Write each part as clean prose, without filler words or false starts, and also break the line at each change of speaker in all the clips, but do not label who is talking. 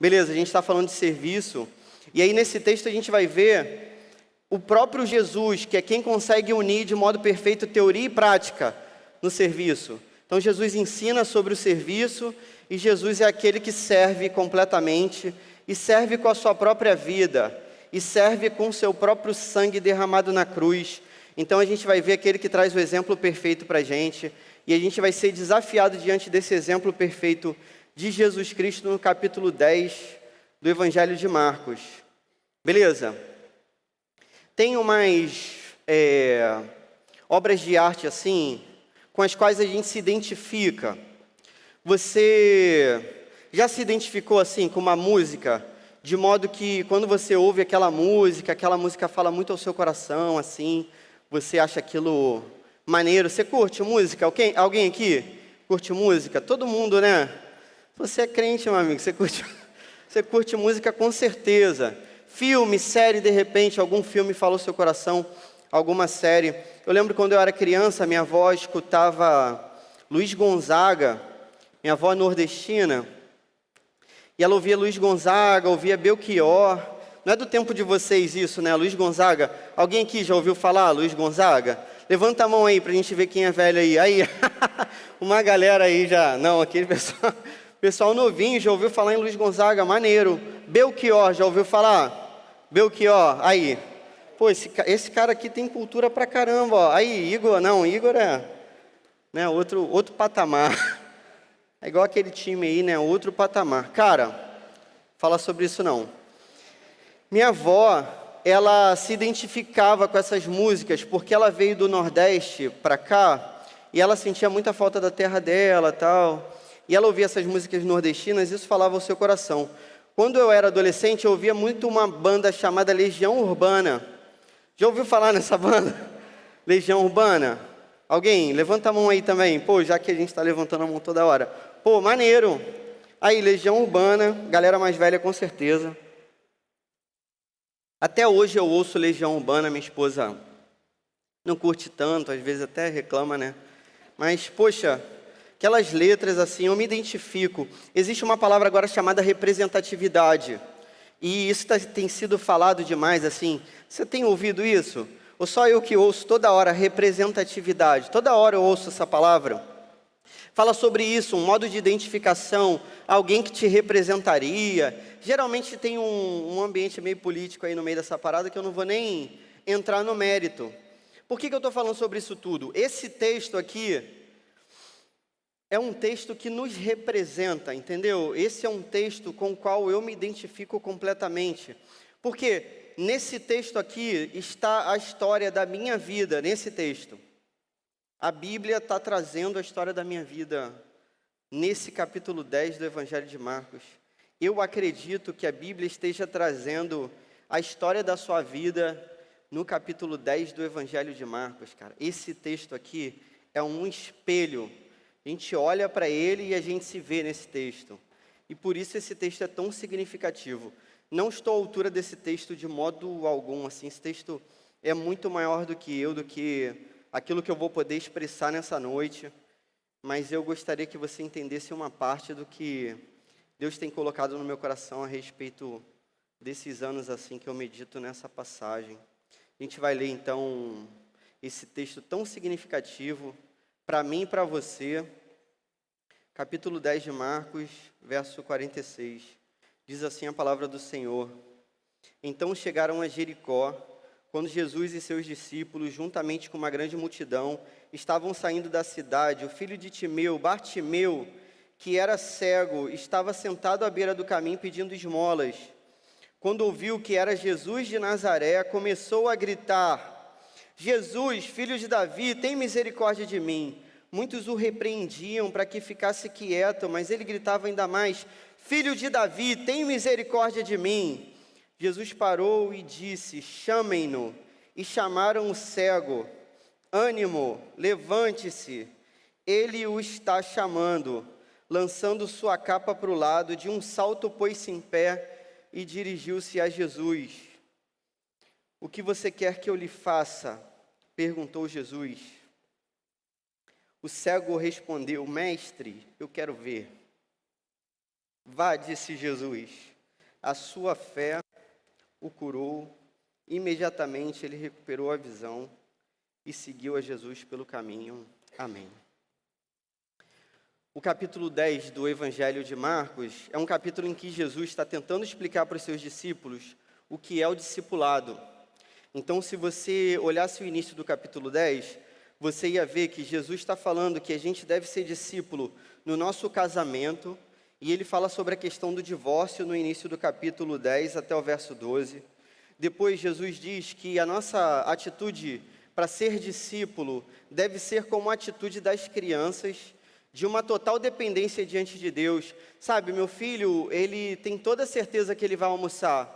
Beleza, a gente está falando de serviço, e aí nesse texto a gente vai ver o próprio Jesus, que é quem consegue unir de modo perfeito teoria e prática no serviço. Então Jesus ensina sobre o serviço, e Jesus é aquele que serve completamente, e serve com a sua própria vida, e serve com o seu próprio sangue derramado na cruz. Então a gente vai ver aquele que traz o exemplo perfeito para a gente, e a gente vai ser desafiado diante desse exemplo perfeito de Jesus Cristo no capítulo 10 do Evangelho de Marcos. Beleza? Tem umas obras de arte assim, com as quais a gente se identifica. Você já se identificou assim com uma música, de modo que quando você ouve aquela música fala muito ao seu coração, assim, você acha aquilo maneiro? Você curte música? Alguém aqui curte música? Todo mundo, né? Você é crente, meu amigo, você curte música com certeza. Filme, série, de repente, algum filme falou seu coração, alguma série. Eu lembro quando eu era criança, minha avó escutava Luiz Gonzaga, minha avó é nordestina, e ela ouvia Luiz Gonzaga, ouvia Belchior. Não é do tempo de vocês isso, né? Luiz Gonzaga. Alguém aqui já ouviu falar Luiz Gonzaga? Levanta a mão aí pra gente ver quem é velho aí. Aí, uma galera aí já. Não, aquele pessoal novinho já ouviu falar em Luiz Gonzaga, maneiro. Belchior, já ouviu falar? Belchior, aí. Pô, esse cara aqui tem cultura pra caramba, ó. Aí, Igor é, né, outro patamar. É igual aquele time aí, né, outro patamar. Cara, fala sobre isso não. Minha avó, ela se identificava com essas músicas porque ela veio do Nordeste pra cá e ela sentia muita falta da terra dela, tal. E ela ouvia essas músicas nordestinas, isso falava ao seu coração. Quando eu era adolescente, eu ouvia muito uma banda chamada Legião Urbana. Já ouviu falar nessa banda? Legião Urbana? Alguém? Levanta a mão aí também. Pô, já que a gente está levantando a mão toda hora. Pô, maneiro. Aí, Legião Urbana, galera mais velha com certeza. Até hoje eu ouço Legião Urbana, minha esposa não curte tanto, às vezes até reclama, né? Mas, poxa, aquelas letras assim, eu me identifico. Existe uma palavra agora chamada representatividade. E isso tem sido falado demais, assim. Você tem ouvido isso? Ou só eu que ouço toda hora representatividade? Toda hora eu ouço essa palavra. Fala sobre isso, um modo de identificação, alguém que te representaria. Geralmente tem um ambiente meio político aí no meio dessa parada que eu não vou nem entrar no mérito. Por que eu estou falando sobre isso tudo? Esse texto aqui é um texto que nos representa, entendeu? Esse é um texto com o qual eu me identifico completamente. Porque nesse texto aqui está a história da minha vida, nesse texto. A Bíblia está trazendo a história da minha vida nesse capítulo 10 do Evangelho de Marcos. Eu acredito que a Bíblia esteja trazendo a história da sua vida no capítulo 10 do Evangelho de Marcos, cara. Esse texto aqui é um espelho. A gente olha para ele e a gente se vê nesse texto. E por isso esse texto é tão significativo. Não estou à altura desse texto de modo algum, assim. Esse texto é muito maior do que eu, do que aquilo que eu vou poder expressar nessa noite. Mas eu gostaria que você entendesse uma parte do que Deus tem colocado no meu coração a respeito desses anos assim que eu medito nessa passagem. A gente vai ler então esse texto tão significativo para mim e para você. Capítulo 10 de Marcos, verso 46. Diz assim a palavra do Senhor. Então chegaram a Jericó, quando Jesus e seus discípulos, juntamente com uma grande multidão, estavam saindo da cidade. O filho de Timeu, Bartimeu, que era cego, estava sentado à beira do caminho pedindo esmolas. Quando ouviu que era Jesus de Nazaré, começou a gritar: Jesus, filho de Davi, tem misericórdia de mim. Muitos o repreendiam para que ficasse quieto, mas ele gritava ainda mais: Filho de Davi, tem misericórdia de mim. Jesus parou e disse: chamem-no. E chamaram o cego. Ânimo, levante-se, ele o está chamando. Lançando sua capa para o lado, de um salto pôs-se em pé e dirigiu-se a Jesus. O que você quer que eu lhe faça? Perguntou Jesus. O cego respondeu: Mestre, eu quero ver. Vá, disse Jesus. A sua fé o curou. Imediatamente ele recuperou a visão e seguiu a Jesus pelo caminho. Amém. O capítulo 10 do Evangelho de Marcos é um capítulo em que Jesus está tentando explicar para os seus discípulos o que é o discipulado. Então, se você olhasse o início do capítulo 10, você ia ver que Jesus está falando que a gente deve ser discípulo no nosso casamento, e ele fala sobre a questão do divórcio no início do capítulo 10 até o verso 12. Depois, Jesus diz que a nossa atitude para ser discípulo deve ser como a atitude das crianças, de uma total dependência diante de Deus. Sabe, meu filho, ele tem toda a certeza que ele vai almoçar.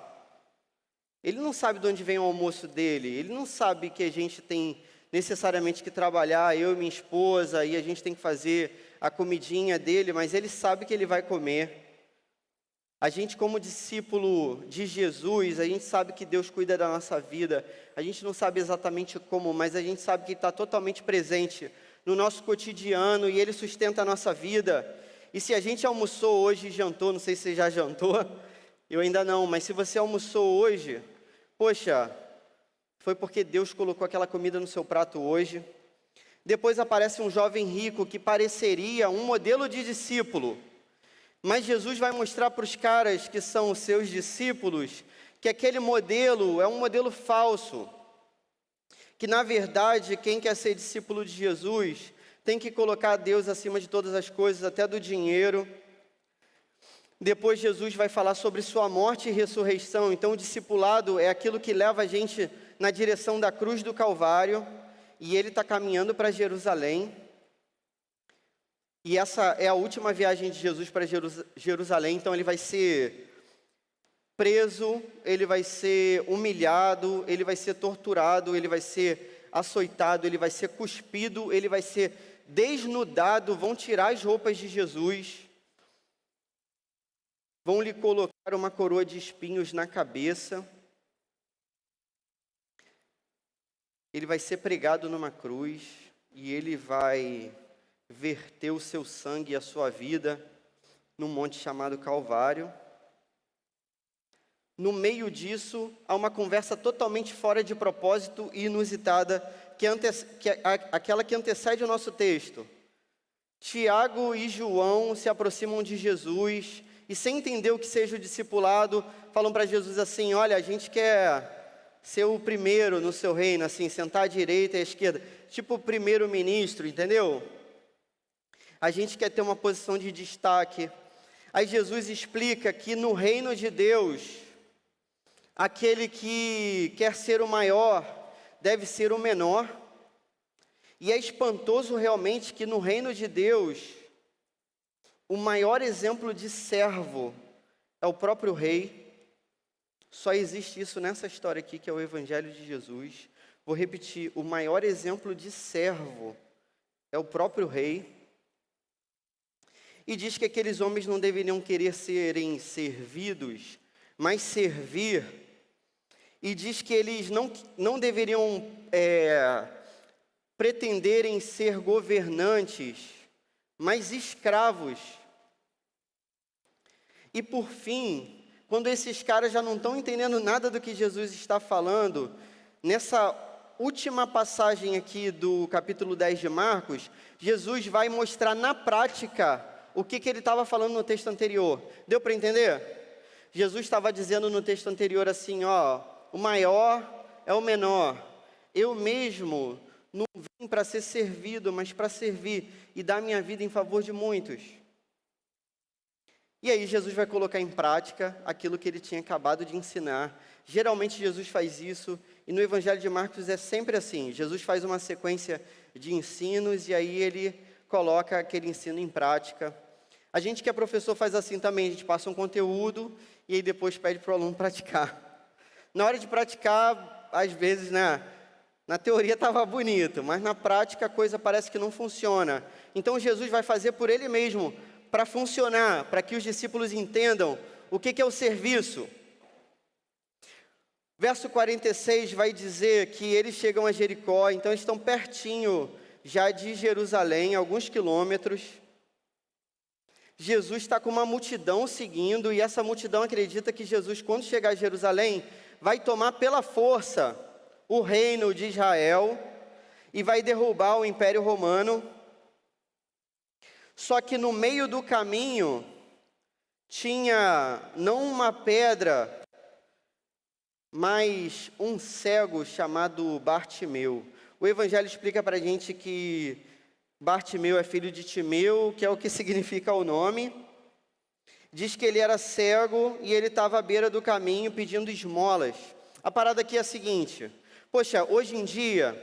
Ele não sabe de onde vem o almoço dele, ele não sabe que a gente tem necessariamente que trabalhar, eu e minha esposa, e a gente tem que fazer a comidinha dele, mas ele sabe que ele vai comer. A gente, como discípulo de Jesus, a gente sabe que Deus cuida da nossa vida. A gente não sabe exatamente como, mas a gente sabe que Ele está totalmente presente no nosso cotidiano e Ele sustenta a nossa vida. E se a gente almoçou hoje e jantou, não sei se você já jantou, eu ainda não, mas se você almoçou hoje, poxa, foi porque Deus colocou aquela comida no seu prato hoje. Depois aparece um jovem rico que pareceria um modelo de discípulo. Mas Jesus vai mostrar para os caras que são os seus discípulos que aquele modelo é um modelo falso. Que na verdade, quem quer ser discípulo de Jesus tem que colocar Deus acima de todas as coisas, até do dinheiro. Depois Jesus vai falar sobre sua morte e ressurreição. Então o discipulado é aquilo que leva a gente na direção da cruz do Calvário. E ele está caminhando para Jerusalém. E essa é a última viagem de Jesus para Jerusalém, então ele vai ser preso, ele vai ser humilhado, ele vai ser torturado, ele vai ser açoitado, ele vai ser cuspido, ele vai ser desnudado, vão tirar as roupas de Jesus, vão lhe colocar uma coroa de espinhos na cabeça, ele vai ser pregado numa cruz e ele vai verter o seu sangue e a sua vida num monte chamado Calvário. No meio disso, há uma conversa totalmente fora de propósito e inusitada, aquela que antecede o nosso texto. Tiago e João se aproximam de Jesus e, sem entender o que seja o discipulado, falam para Jesus assim: olha, a gente quer ser o primeiro no seu reino, assim, sentar à direita e à esquerda, tipo o primeiro-ministro, entendeu? A gente quer ter uma posição de destaque. Aí Jesus explica que no reino de Deus, aquele que quer ser o maior deve ser o menor. E é espantoso realmente que no reino de Deus, o maior exemplo de servo é o próprio rei. Só existe isso nessa história aqui, que é o Evangelho de Jesus. Vou repetir, o maior exemplo de servo é o próprio rei. E diz que aqueles homens não deveriam querer serem servidos, mas servir. E diz que eles não deveriam pretenderem ser governantes, mas escravos. E por fim, quando esses caras já não estão entendendo nada do que Jesus está falando, nessa última passagem aqui do capítulo 10 de Marcos, Jesus vai mostrar na prática o que ele estava falando no texto anterior. Deu para entender? Jesus estava dizendo no texto anterior assim, ó, o maior é o menor. Eu mesmo não vim para ser servido, mas para servir e dar minha vida em favor de muitos. E aí Jesus vai colocar em prática aquilo que ele tinha acabado de ensinar. Geralmente Jesus faz isso, e no Evangelho de Marcos é sempre assim. Jesus faz uma sequência de ensinos e aí ele coloca aquele ensino em prática. A gente que é professor faz assim também, a gente passa um conteúdo e aí depois pede para o aluno praticar. Na hora de praticar, às vezes, né, na teoria estava bonito, mas na prática a coisa parece que não funciona. Então Jesus vai fazer por ele mesmo, para funcionar, para que os discípulos entendam o que é o serviço. Verso 46 vai dizer que eles chegam a Jericó, então estão pertinho já de Jerusalém, alguns quilômetros. Jesus está com uma multidão seguindo, e essa multidão acredita que Jesus, quando chegar a Jerusalém, vai tomar pela força o reino de Israel e vai derrubar o Império Romano. Só que no meio do caminho tinha não uma pedra, mas um cego chamado Bartimeu. O Evangelho explica para a gente que Bartimeu é filho de Timeu, que é o que significa o nome. Diz que ele era cego e ele estava à beira do caminho pedindo esmolas. A parada aqui é a seguinte: poxa, hoje em dia,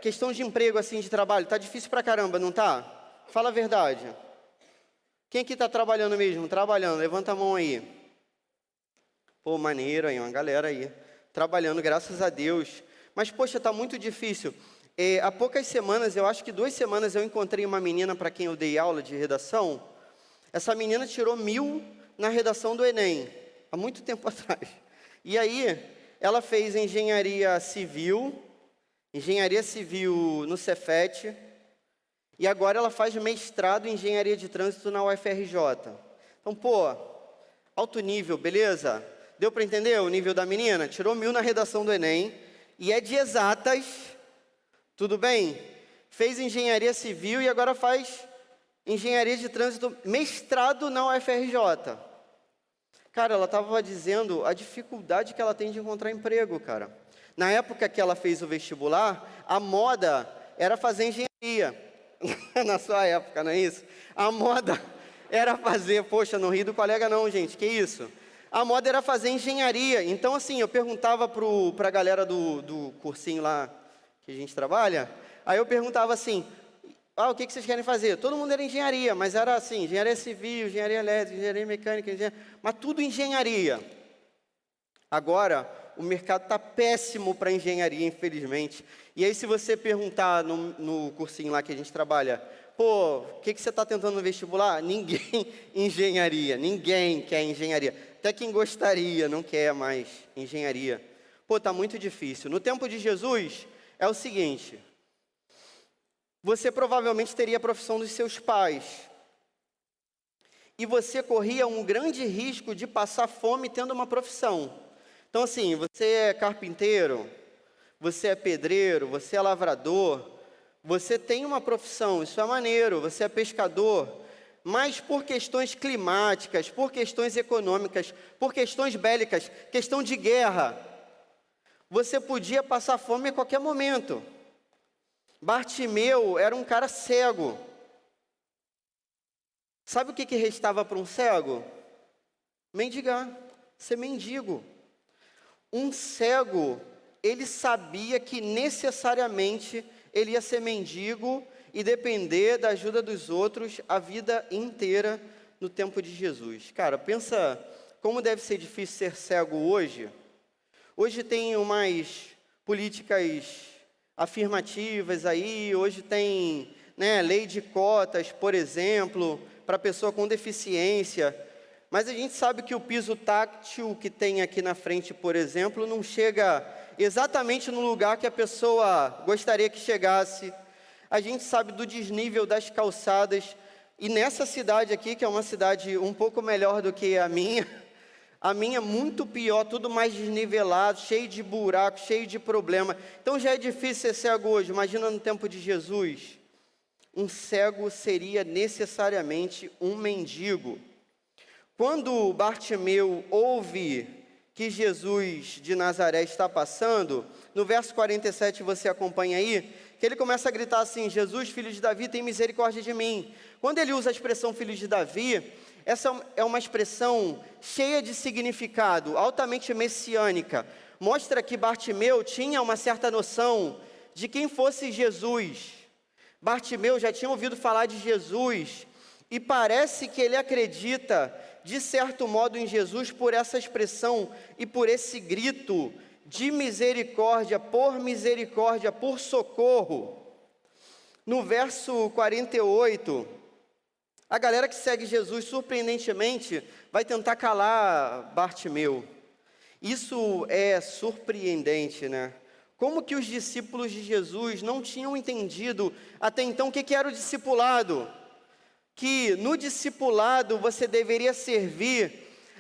questão de emprego, assim, de trabalho, tá difícil pra caramba, não tá? Fala a verdade. Quem aqui tá trabalhando mesmo? Trabalhando, levanta a mão aí. Pô, maneiro aí, uma galera aí, trabalhando, graças a Deus. Mas, poxa, tá muito difícil. Há poucas semanas, eu acho que 2 semanas, eu encontrei uma menina para quem eu dei aula de redação. Essa menina tirou 1000 na redação do Enem, há muito tempo atrás. E aí, ela fez engenharia civil no Cefet, e agora ela faz mestrado em engenharia de trânsito na UFRJ. Então, pô, alto nível, beleza? Deu para entender o nível da menina? Tirou 1000 na redação do Enem, e é de exatas, tudo bem? Fez engenharia civil e agora faz engenharia de trânsito, mestrado na UFRJ. Cara, ela estava dizendo a dificuldade que ela tem de encontrar emprego, cara. Na época que ela fez o vestibular, a moda era fazer engenharia. Na sua época, não é isso? A moda era fazer, poxa, não ri do colega não, gente, que isso? A moda era fazer engenharia. Então, assim, eu perguntava para a galera do cursinho lá que a gente trabalha, aí eu perguntava assim: o que vocês querem fazer? Todo mundo era engenharia, mas era assim, engenharia civil, engenharia elétrica, engenharia mecânica, mas tudo engenharia. Agora, o mercado está péssimo para engenharia, infelizmente. E aí, se você perguntar no cursinho lá que a gente trabalha, pô, o que você está tentando no vestibular? Ninguém engenharia, ninguém quer engenharia. Até quem gostaria não quer mais engenharia. Pô, está muito difícil. No tempo de Jesus, é o seguinte: você provavelmente teria a profissão dos seus pais. E você corria um grande risco de passar fome tendo uma profissão. Então, assim, você é carpinteiro, você é pedreiro, você é lavrador, você tem uma profissão, isso é maneiro, você é pescador, mas por questões climáticas, por questões econômicas, por questões bélicas, questão de guerra, você podia passar fome a qualquer momento. Bartimeu era um cara cego. Sabe o que restava para um cego? Mendigar, ser mendigo. Um cego, ele sabia que necessariamente ele ia ser mendigo e depender da ajuda dos outros a vida inteira no tempo de Jesus. Cara, pensa como deve ser difícil ser cego hoje. Hoje tem umas políticas afirmativas aí, hoje tem, lei de cotas, por exemplo, para pessoa com deficiência. Mas a gente sabe que o piso táctil que tem aqui na frente, por exemplo, não chega exatamente no lugar que a pessoa gostaria que chegasse. A gente sabe do desnível das calçadas. E nessa cidade aqui, que é uma cidade um pouco melhor do que a minha é muito pior, tudo mais desnivelado, cheio de buracos, cheio de problema. Então já é difícil ser cego hoje. Imagina no tempo de Jesus. Um cego seria necessariamente um mendigo. Quando Bartimeu ouve que Jesus de Nazaré está passando, no verso 47 você acompanha aí, que ele começa a gritar assim: Jesus, filho de Davi, tem misericórdia de mim. Quando ele usa a expressão filho de Davi, essa é uma expressão cheia de significado, altamente messiânica. Mostra que Bartimeu tinha uma certa noção de quem fosse Jesus. Bartimeu já tinha ouvido falar de Jesus, e parece que ele acredita, de certo modo, em Jesus por essa expressão e por esse grito de misericórdia, por socorro. No verso 48, a galera que segue Jesus, surpreendentemente, vai tentar calar Bartimeu. Isso é surpreendente, né? Como que os discípulos de Jesus não tinham entendido até então o que era o discipulado? O que no discipulado você deveria servir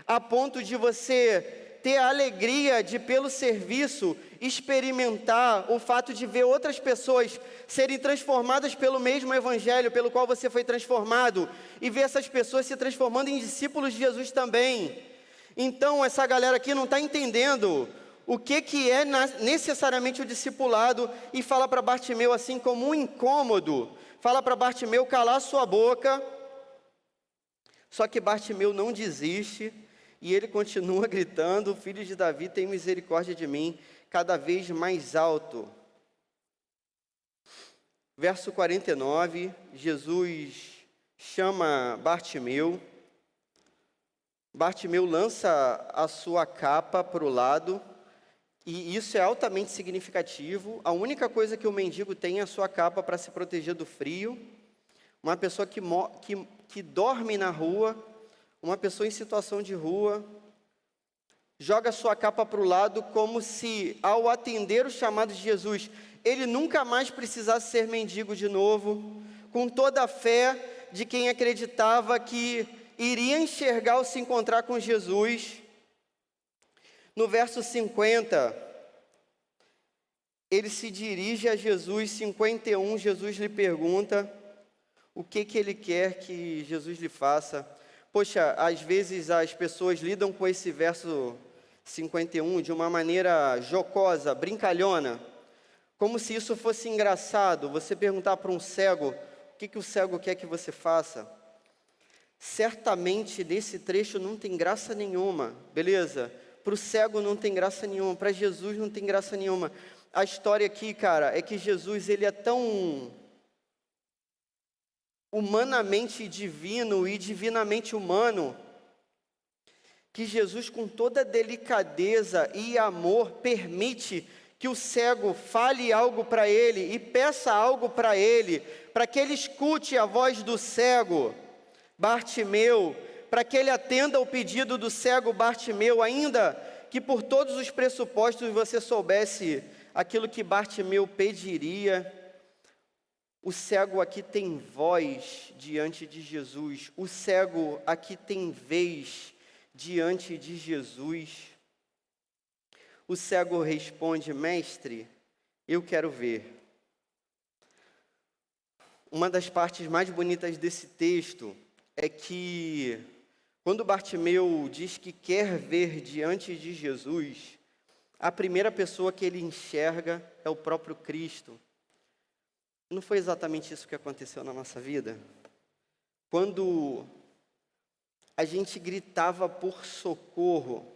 a ponto de você ter a alegria de, pelo serviço, experimentar o fato de ver outras pessoas serem transformadas pelo mesmo evangelho pelo qual você foi transformado, e ver essas pessoas se transformando em discípulos de Jesus também. Então essa galera aqui não está entendendo o que é necessariamente o discipulado, e fala para Bartimeu assim como um incômodo, fala para Bartimeu calar sua boca. Só que Bartimeu não desiste, e ele continua gritando: Filho de Davi, tem misericórdia de mim, cada vez mais alto. Verso 49, Jesus chama Bartimeu. Bartimeu lança a sua capa para o lado, e isso é altamente significativo. A única coisa que o mendigo tem é a sua capa para se proteger do frio. Uma pessoa que dorme na rua, uma pessoa em situação de rua, joga sua capa para o lado como se, ao atender o chamado de Jesus, ele nunca mais precisasse ser mendigo de novo, com toda a fé de quem acreditava que iria enxergar ao se encontrar com Jesus. No verso 50, ele se dirige a Jesus. 51, Jesus lhe pergunta o que ele quer que Jesus lhe faça. Poxa, às vezes as pessoas lidam com esse verso 51 de uma maneira jocosa, brincalhona, como se isso fosse engraçado. Você perguntar para um cego, o que o cego quer que você faça? Certamente nesse trecho não tem graça nenhuma, beleza? Para o cego não tem graça nenhuma, para Jesus não tem graça nenhuma. A história aqui, cara, é que Jesus, ele é tão humanamente divino e divinamente humano, que Jesus, com toda delicadeza e amor, permite que o cego fale algo para ele e peça algo para ele, para que ele escute a voz do cego Bartimeu, para que ele atenda ao pedido do cego Bartimeu, ainda que por todos os pressupostos você soubesse aquilo que Bartimeu pediria. O cego aqui tem voz diante de Jesus, o cego aqui tem vez diante de Jesus. O cego responde: Mestre, eu quero ver. Uma das partes mais bonitas desse texto é que, quando Bartimeu diz que quer ver diante de Jesus, a primeira pessoa que ele enxerga é o próprio Cristo. Não foi exatamente isso que aconteceu na nossa vida? Quando a gente gritava por socorro,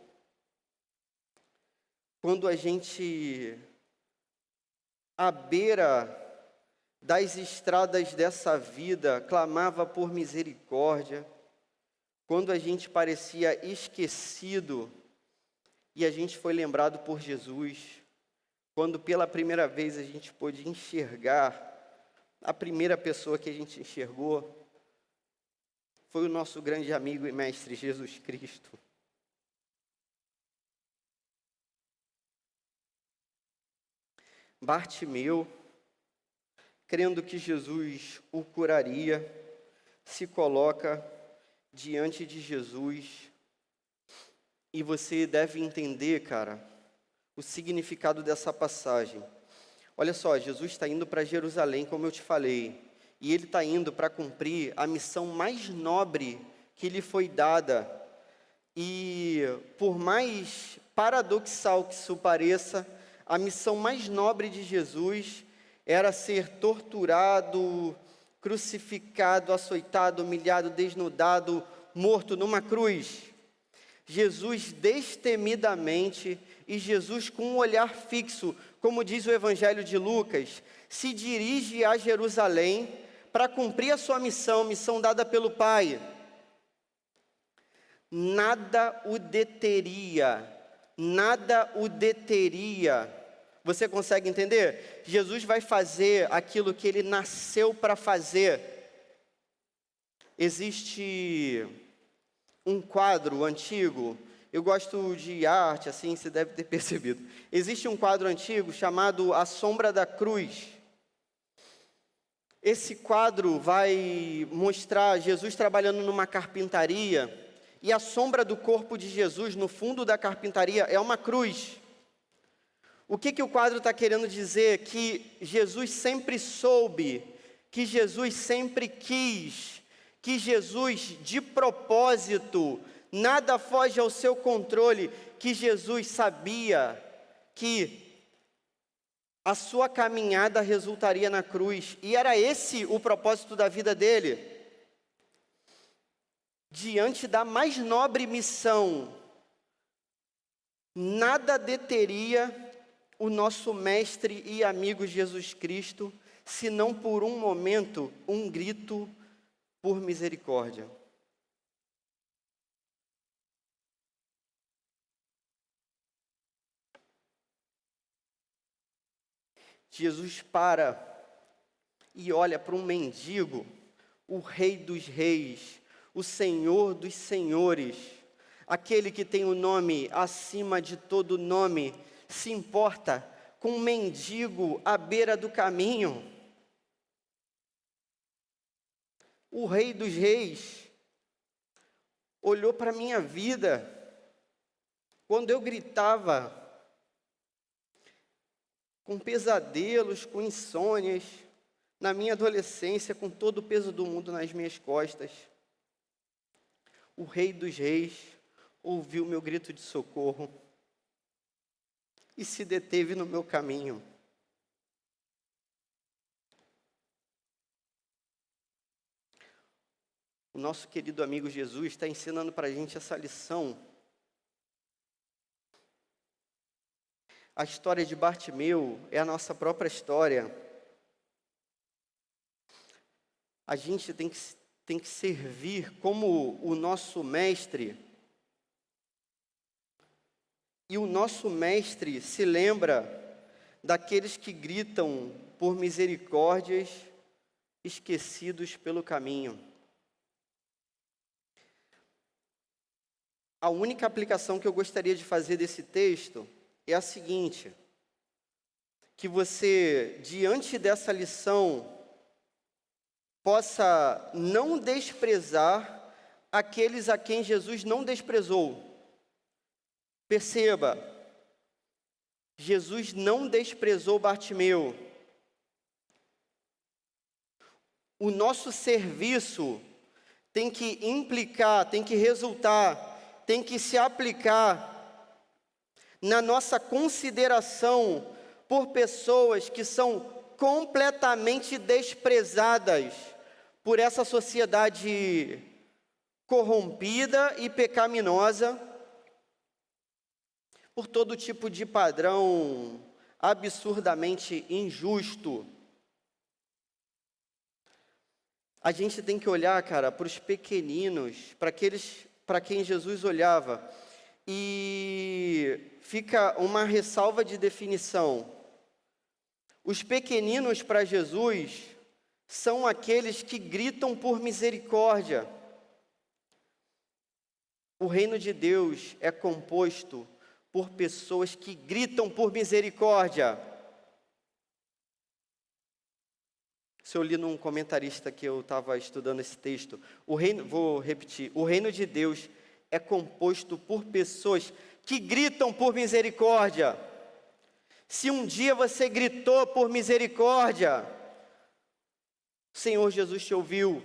quando a gente, à beira das estradas dessa vida, clamava por misericórdia, quando a gente parecia esquecido e a gente foi lembrado por Jesus, quando pela primeira vez a gente pôde enxergar, a primeira pessoa que a gente enxergou foi o nosso grande amigo e mestre Jesus Cristo. Bartimeu, crendo que Jesus o curaria, se coloca diante de Jesus. E você deve entender, cara, o significado dessa passagem. Olha só, Jesus está indo para Jerusalém, como eu te falei, e ele está indo para cumprir a missão mais nobre que lhe foi dada. E por mais paradoxal que isso pareça, a missão mais nobre de Jesus era ser torturado, crucificado, açoitado, humilhado, desnudado, morto numa cruz. Jesus destemidamente, e Jesus com um olhar fixo, como diz o Evangelho de Lucas, se dirige a Jerusalém para cumprir a sua missão dada pelo Pai. Nada o deteria. Você consegue entender? Jesus vai fazer aquilo que ele nasceu para fazer. Existe um quadro antigo, eu gosto de arte, assim, você deve ter percebido. Existe um quadro antigo chamado A Sombra da Cruz. Esse quadro vai mostrar Jesus trabalhando numa carpintaria, e a sombra do corpo de Jesus no fundo da carpintaria é uma cruz. O que o quadro está querendo dizer? Que Jesus sempre soube, que Jesus sempre quis, que Jesus, de propósito, nada foge ao seu controle, que Jesus sabia que a sua caminhada resultaria na cruz, e era esse o propósito da vida dele. Diante da mais nobre missão, nada deteria o nosso mestre e amigo Jesus Cristo, se não por um momento, um grito por misericórdia. Jesus para e olha para um mendigo, o Rei dos Reis, o Senhor dos Senhores, aquele que tem o nome acima de todo nome, se importa com um mendigo à beira do caminho. O Rei dos Reis olhou para a minha vida, quando eu gritava, com pesadelos, com insônias, na minha adolescência, com todo o peso do mundo nas minhas costas. O Rei dos Reis ouviu meu grito de socorro e se deteve no meu caminho. O nosso querido amigo Jesus está ensinando para a gente essa lição. A história de Bartimeu é a nossa própria história. A gente tem que servir como o nosso mestre. E o nosso mestre se lembra daqueles que gritam por misericórdias, esquecidos pelo caminho. A única aplicação que eu gostaria de fazer desse texto é a seguinte: que você, diante dessa lição, possa não desprezar aqueles a quem Jesus não desprezou. Perceba, Jesus não desprezou Bartimeu. O nosso serviço tem que implicar, tem que resultar, tem que se aplicar na nossa consideração por pessoas que são completamente desprezadas por essa sociedade corrompida e pecaminosa, por todo tipo de padrão absurdamente injusto. A gente tem que olhar, cara, para os pequeninos, para aqueles para quem Jesus olhava, e fica uma ressalva de definição. Os pequeninos para Jesus são aqueles que gritam por misericórdia. O reino de Deus é composto por pessoas que gritam por misericórdia. Se eu li num comentarista que eu estava estudando esse texto, vou repetir, o reino de Deus é composto por pessoas que gritam por misericórdia. Se um dia você gritou por misericórdia, o Senhor Jesus te ouviu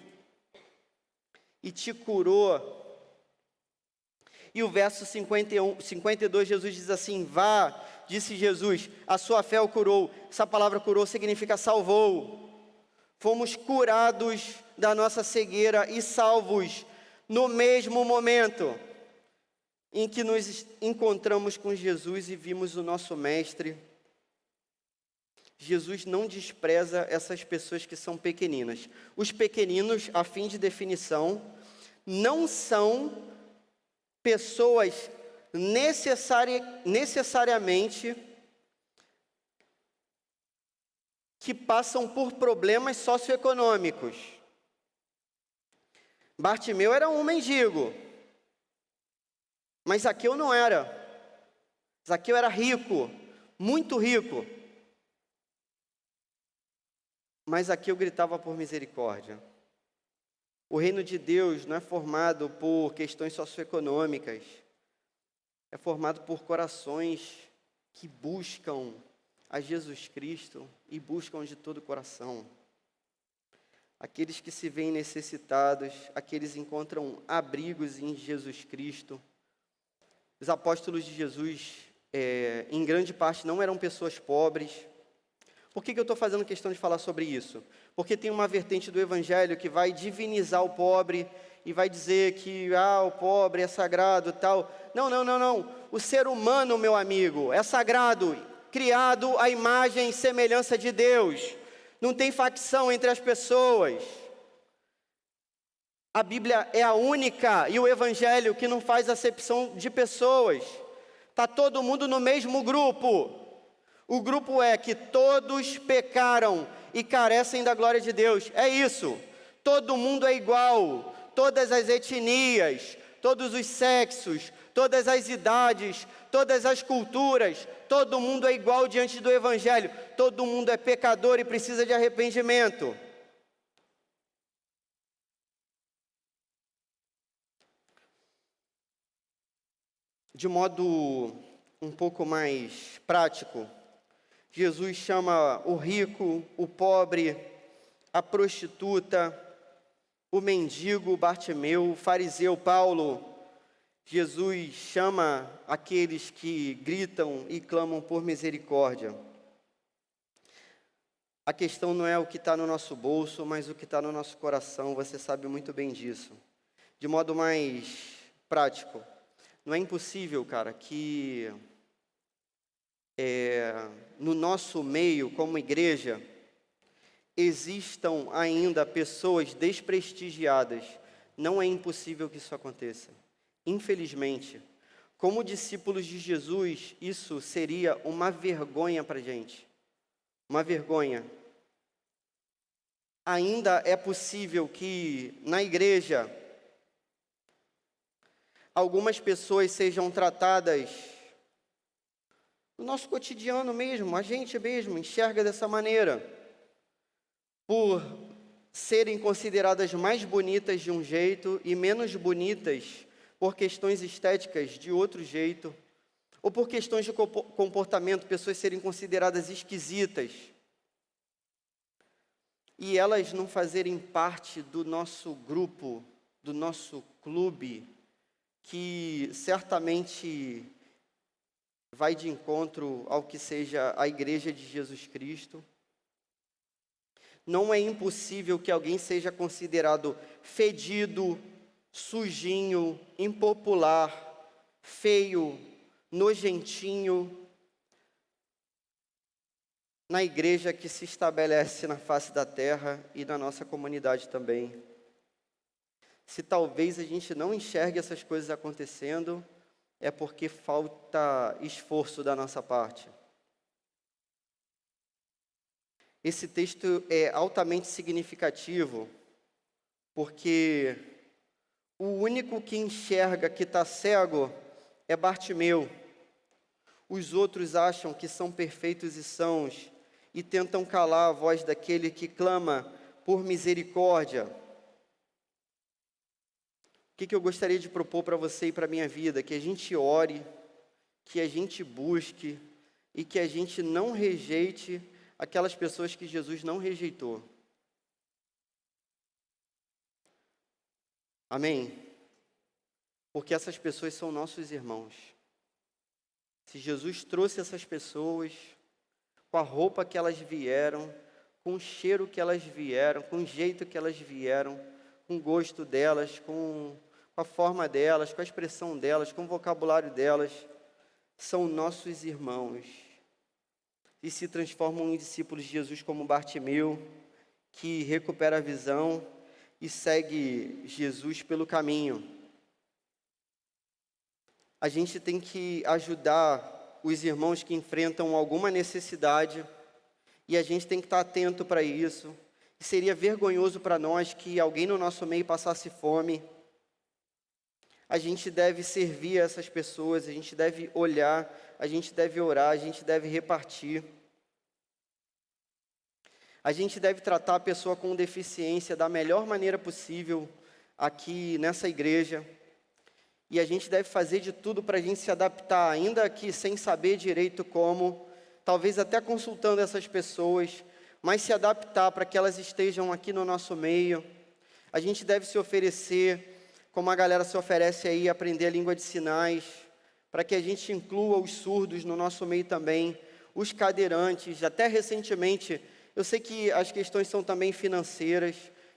e te curou. E o verso 52, Jesus diz assim: vá, disse Jesus, a sua fé o curou. Essa palavra curou significa salvou. Fomos curados da nossa cegueira e salvos no mesmo momento em que nos encontramos com Jesus e vimos o nosso Mestre. Jesus não despreza essas pessoas que são pequeninas. Os pequeninos, a fim de definição, não são pessoas necessariamente que passam por problemas socioeconômicos. Bartimeu era um mendigo, mas Zaqueu não era. Zaqueu era rico, muito rico. mas aqui eu gritava por misericórdia. O reino de Deus não é formado por questões socioeconômicas, é formado por corações que buscam a Jesus Cristo e buscam de todo o coração. Aqueles que se veem necessitados, aqueles que encontram abrigos em Jesus Cristo. Os apóstolos de Jesus, em grande parte, não eram pessoas pobres. Por que eu estou fazendo questão de falar sobre isso? Porque tem uma vertente do Evangelho que vai divinizar o pobre e vai dizer que o pobre é sagrado e tal. Não, não, não, não. O ser humano, meu amigo, é sagrado, criado à imagem e semelhança de Deus. Não tem facção entre as pessoas. A Bíblia é a única e o Evangelho que não faz acepção de pessoas. Está todo mundo no mesmo grupo. O grupo é que todos pecaram e carecem da glória de Deus. É isso. Todo mundo é igual. Todas as etnias, todos os sexos, todas as idades, todas as culturas, todo mundo é igual diante do Evangelho. Todo mundo é pecador e precisa de arrependimento. De modo um pouco mais prático, Jesus chama o rico, o pobre, a prostituta, o mendigo Bartimeu, o fariseu Paulo. Jesus chama aqueles que gritam e clamam por misericórdia. A questão não é o que está no nosso bolso, mas o que está no nosso coração, você sabe muito bem disso. De modo mais prático, não é impossível, cara, que no nosso meio, como igreja, existam ainda pessoas desprestigiadas. Não é impossível que isso aconteça. Infelizmente, como discípulos de Jesus, isso seria uma vergonha para a gente. Uma vergonha. Ainda é possível que na igreja algumas pessoas sejam tratadas no nosso cotidiano mesmo, a gente mesmo enxerga dessa maneira, por serem consideradas mais bonitas de um jeito e menos bonitas por questões estéticas de outro jeito, ou por questões de comportamento, pessoas serem consideradas esquisitas, e elas não fazerem parte do nosso grupo, do nosso clube, que certamente vai de encontro ao que seja a Igreja de Jesus Cristo. Não é impossível que alguém seja considerado fedido, sujinho, impopular, feio, nojentinho, na igreja que se estabelece na face da terra e na nossa comunidade também. Se talvez a gente não enxergue essas coisas acontecendo, é porque falta esforço da nossa parte. Esse texto é altamente significativo, porque o único que enxerga que está cego é Bartimeu. Os outros acham que são perfeitos e sãos, e tentam calar a voz daquele que clama por misericórdia. O que eu gostaria de propor para você e para a minha vida? Que a gente ore, que a gente busque e que a gente não rejeite aquelas pessoas que Jesus não rejeitou. Amém? Porque essas pessoas são nossos irmãos. Se Jesus trouxe essas pessoas, com a roupa que elas vieram, com o cheiro que elas vieram, com o jeito que elas vieram, com o gosto delas, com a forma delas, com a expressão delas, com o vocabulário delas, são nossos irmãos. E se transformam em discípulos de Jesus como Bartimeu, que recupera a visão e segue Jesus pelo caminho. A gente tem que ajudar os irmãos que enfrentam alguma necessidade, e a gente tem que estar atento para isso. E seria vergonhoso para nós que alguém no nosso meio passasse fome. A gente deve servir a essas pessoas, a gente deve olhar, a gente deve orar, a gente deve repartir. A gente deve tratar a pessoa com deficiência da melhor maneira possível aqui nessa igreja. E a gente deve fazer de tudo para a gente se adaptar, ainda que sem saber direito como, talvez até consultando essas pessoas, mas se adaptar para que elas estejam aqui no nosso meio. A gente deve se oferecer, como a galera se oferece aí, aprender a língua de sinais, para que a gente inclua os surdos no nosso meio também, os cadeirantes. Até recentemente, eu sei que as questões são também financeiras,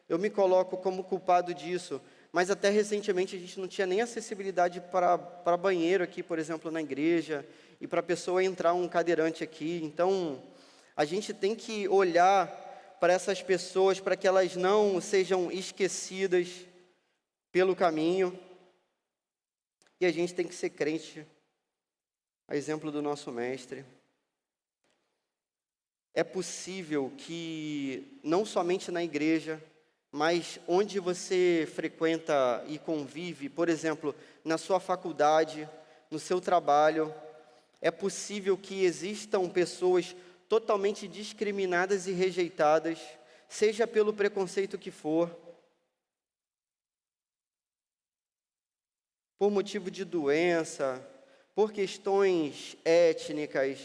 eu me coloco como culpado disso, mas até recentemente a gente não tinha nem acessibilidade para banheiro aqui, por exemplo, na igreja, e para a pessoa entrar um cadeirante aqui. Então, a gente tem que olhar para essas pessoas, para que elas não sejam esquecidas pelo caminho, e a gente tem que ser crente, a exemplo do nosso mestre. É possível que, não somente na igreja, mas onde você frequenta e convive, por exemplo, na sua faculdade, no seu trabalho, é possível que existam pessoas totalmente discriminadas e rejeitadas, seja pelo preconceito que for, por motivo de doença, por questões étnicas,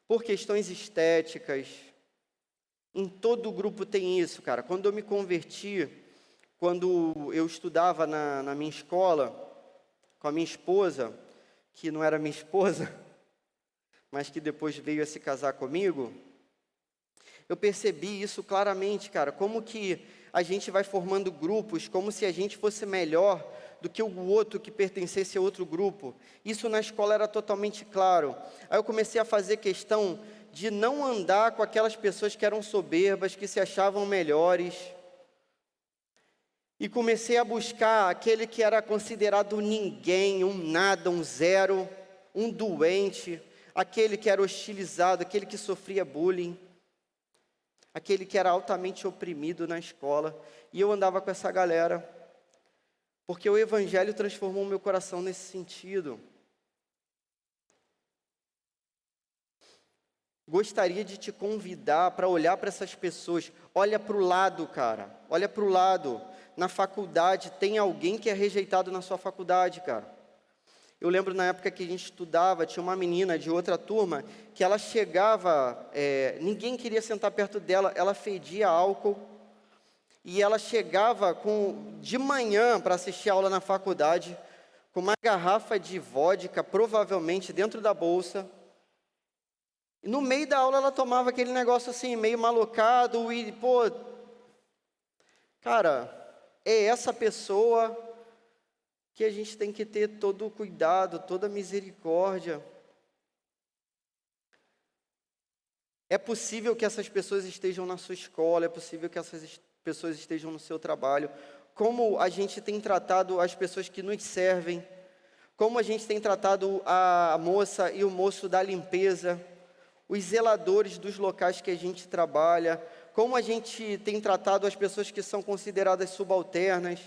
por questões estéticas. Em todo grupo tem isso, cara. Quando eu me converti, quando eu estudava na minha escola, com a minha esposa, que não era minha esposa, mas que depois veio a se casar comigo, eu percebi isso claramente, cara. Como que a gente vai formando grupos, como se a gente fosse melhor do que o outro que pertencesse a outro grupo. Isso na escola era totalmente claro. Aí eu comecei a fazer questão de não andar com aquelas pessoas que eram soberbas, que se achavam melhores. E comecei a buscar aquele que era considerado ninguém, um nada, um zero, um doente, aquele que era hostilizado, aquele que sofria bullying, aquele que era altamente oprimido na escola. E eu andava com essa galera, porque o Evangelho transformou o meu coração nesse sentido. Gostaria de te convidar para olhar para essas pessoas. Olha para o lado, cara. Olha para o lado. Na faculdade, tem alguém que é rejeitado na sua faculdade, cara. Eu lembro na época que a gente estudava, tinha uma menina de outra turma, que ela chegava, ninguém queria sentar perto dela, ela fedia álcool, e ela chegava de manhã para assistir a aula na faculdade, com uma garrafa de vodka, provavelmente dentro da bolsa. E no meio da aula ela tomava aquele negócio assim, meio malocado, e, pô, cara, é essa pessoa que a gente tem que ter todo o cuidado, toda a misericórdia. É possível que essas pessoas estejam na sua escola, é possível que essas pessoas estejam no seu trabalho. Como a gente tem tratado as pessoas que nos servem, como a gente tem tratado a moça e o moço da limpeza, os zeladores dos locais que a gente trabalha, como a gente tem tratado as pessoas que são consideradas subalternas,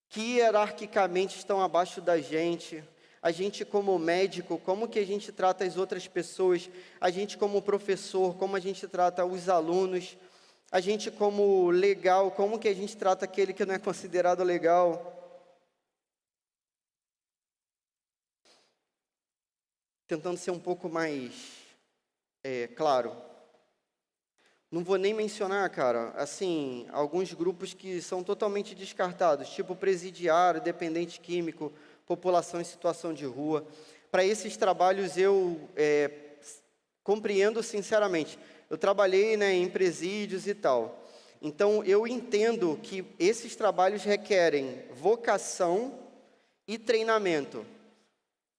que hierarquicamente estão abaixo da gente. A gente como médico, como que a gente trata as outras pessoas, a gente como professor, como a gente trata os alunos, a gente como legal, como que a gente trata aquele que não é considerado legal. Tentando ser um pouco mais claro. Não vou nem mencionar, cara, assim, alguns grupos que são totalmente descartados, tipo presidiário, dependente químico, população em situação de rua. Para esses trabalhos eu compreendo sinceramente. Eu trabalhei, em presídios e tal. Então eu entendo que esses trabalhos requerem vocação e treinamento.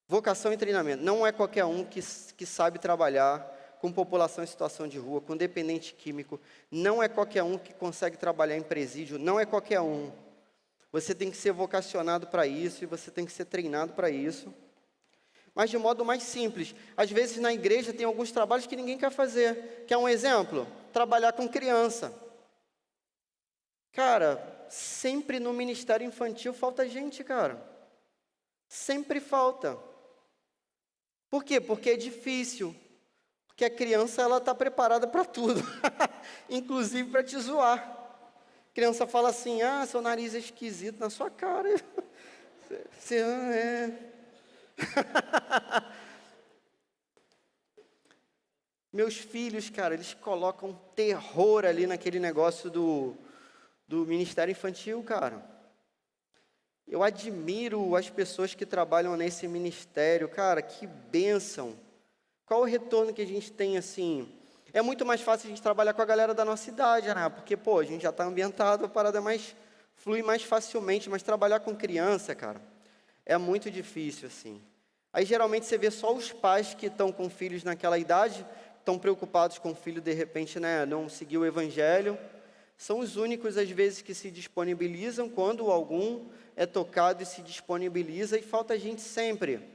Vocação e treinamento. Não é qualquer um que sabe trabalhar com população em situação de rua, com dependente químico. Não é qualquer um que consegue trabalhar em presídio. Não é qualquer um. Você tem que ser vocacionado para isso e você tem que ser treinado para isso. Mas de modo mais simples. Às vezes na igreja tem alguns trabalhos que ninguém quer fazer. Quer um exemplo? Trabalhar com criança. Cara, sempre no ministério infantil falta gente, cara. Sempre falta. Por quê? Porque é difícil. Porque Porque a criança, ela está preparada para tudo, inclusive para te zoar. A criança fala assim, seu nariz é esquisito na sua cara. Você, é. Meus filhos, cara, eles colocam terror ali naquele negócio do Ministério Infantil, cara. Eu admiro as pessoas que trabalham nesse ministério, cara, que bênção. Qual o retorno que a gente tem, assim? É muito mais fácil a gente trabalhar com a galera da nossa idade, né? Porque, pô, a gente já está ambientado, a parada flui mais facilmente, mas trabalhar com criança, cara, é muito difícil, assim. Aí, geralmente, você vê só os pais que estão com filhos naquela idade, estão preocupados com o filho, de repente, né, não seguir o evangelho. São os únicos, às vezes, que se disponibilizam quando algum é tocado e se disponibiliza, e falta gente sempre.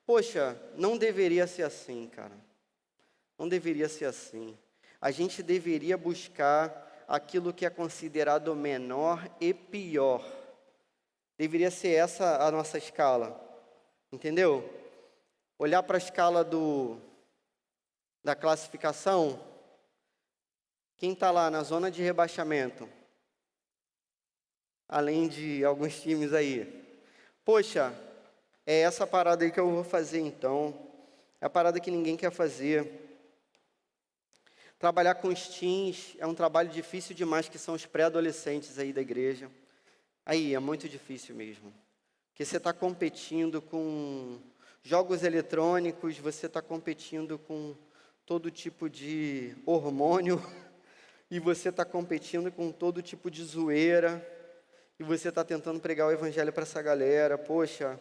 Poxa, não deveria ser assim, cara. Não deveria ser assim. A gente deveria buscar aquilo que é considerado menor e pior. Deveria ser essa a nossa escala. Entendeu? Olhar para a escala da classificação. Quem está lá na zona de rebaixamento? Além de alguns times aí. Poxa, é essa parada aí que eu vou fazer então. É a parada que ninguém quer fazer. Trabalhar com os teens é um trabalho difícil demais, que são os pré-adolescentes aí da igreja. Aí, é muito difícil mesmo. Porque você está competindo com jogos eletrônicos, você está competindo com todo tipo de hormônio, e você está competindo com todo tipo de zoeira, e você está tentando pregar o evangelho para essa galera. Poxa,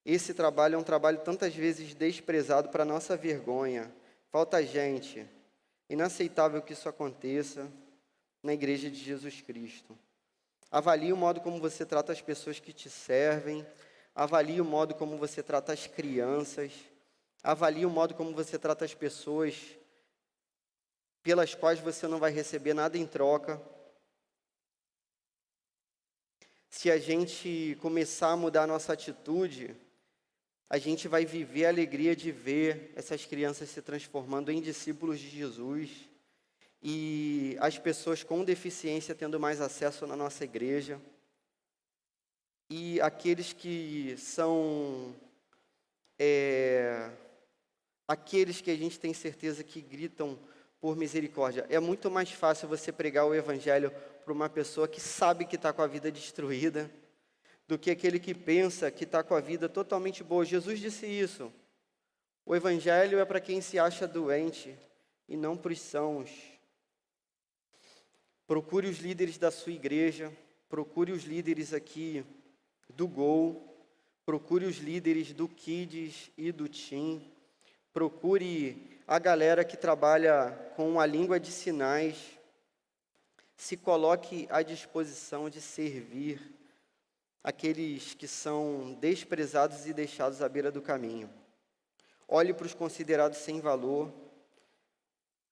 esse trabalho é um trabalho tantas vezes desprezado para nossa vergonha. Falta gente. Inaceitável que isso aconteça na igreja de Jesus Cristo. Avalie o modo como você trata as pessoas que te servem. Avalie o modo como você trata as crianças. Avalie o modo como você trata as pessoas pelas quais você não vai receber nada em troca. Se a gente começar a mudar a nossa atitude, a gente vai viver a alegria de ver essas crianças se transformando em discípulos de Jesus e as pessoas com deficiência tendo mais acesso na nossa igreja, e aqueles que são aqueles que a gente tem certeza que gritam por misericórdia. É muito mais fácil você pregar o evangelho para uma pessoa que sabe que está com a vida destruída, do que aquele que pensa que está com a vida totalmente boa. Jesus disse isso. O evangelho é para quem se acha doente e não para os sãos. Procure os líderes da sua igreja, procure os líderes aqui do Gol, procure os líderes do Kids e do Teen, procure a galera que trabalha com a língua de sinais, se coloque à disposição de servir aqueles que são desprezados e deixados à beira do caminho. Olhe para os considerados sem valor,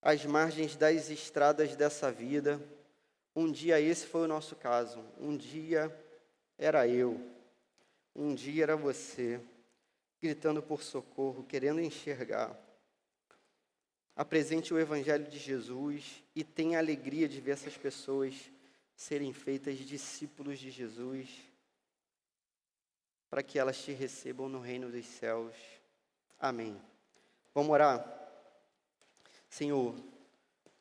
às margens das estradas dessa vida. Um dia esse foi o nosso caso. Um dia era eu. Um dia era você, gritando por socorro, querendo enxergar. Apresente o Evangelho de Jesus e tenha a alegria de ver essas pessoas serem feitas discípulos de Jesus, para que elas te recebam no reino dos céus. Amém. Vamos orar? Senhor,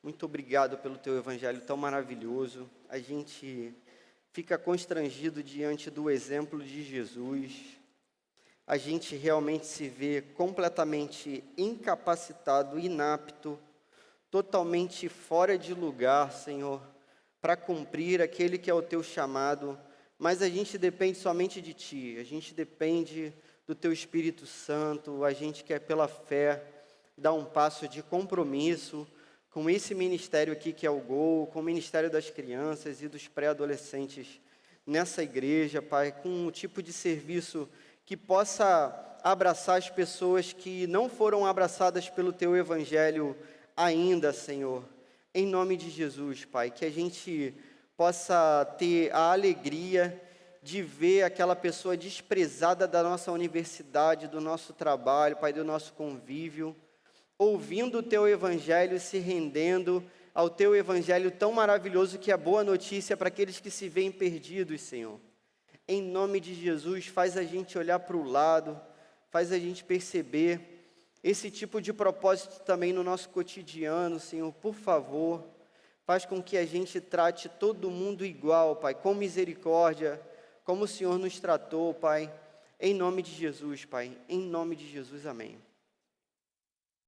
muito obrigado pelo teu evangelho tão maravilhoso. A gente fica constrangido diante do exemplo de Jesus. A gente realmente se vê completamente incapacitado, inapto, totalmente fora de lugar, Senhor, para cumprir aquele que é o teu chamado. Mas a gente depende somente de Ti, a gente depende do Teu Espírito Santo, a gente quer pela fé dar um passo de compromisso com esse ministério aqui que é o Gol, com o ministério das crianças e dos pré-adolescentes nessa igreja, Pai, com um tipo de serviço que possa abraçar as pessoas que não foram abraçadas pelo Teu Evangelho ainda, Senhor. Em nome de Jesus, Pai, que a gente possa ter a alegria de ver aquela pessoa desprezada da nossa universidade, do nosso trabalho, Pai, do nosso convívio, ouvindo o Teu Evangelho, se rendendo ao Teu Evangelho tão maravilhoso que é a boa notícia para aqueles que se veem perdidos, Senhor. Em nome de Jesus, faz a gente olhar para o lado, faz a gente perceber esse tipo de propósito também no nosso cotidiano, Senhor, por favor. Faz com que a gente trate todo mundo igual, Pai, com misericórdia, como o Senhor nos tratou, Pai. Em nome de Jesus, Pai, em nome de Jesus, amém.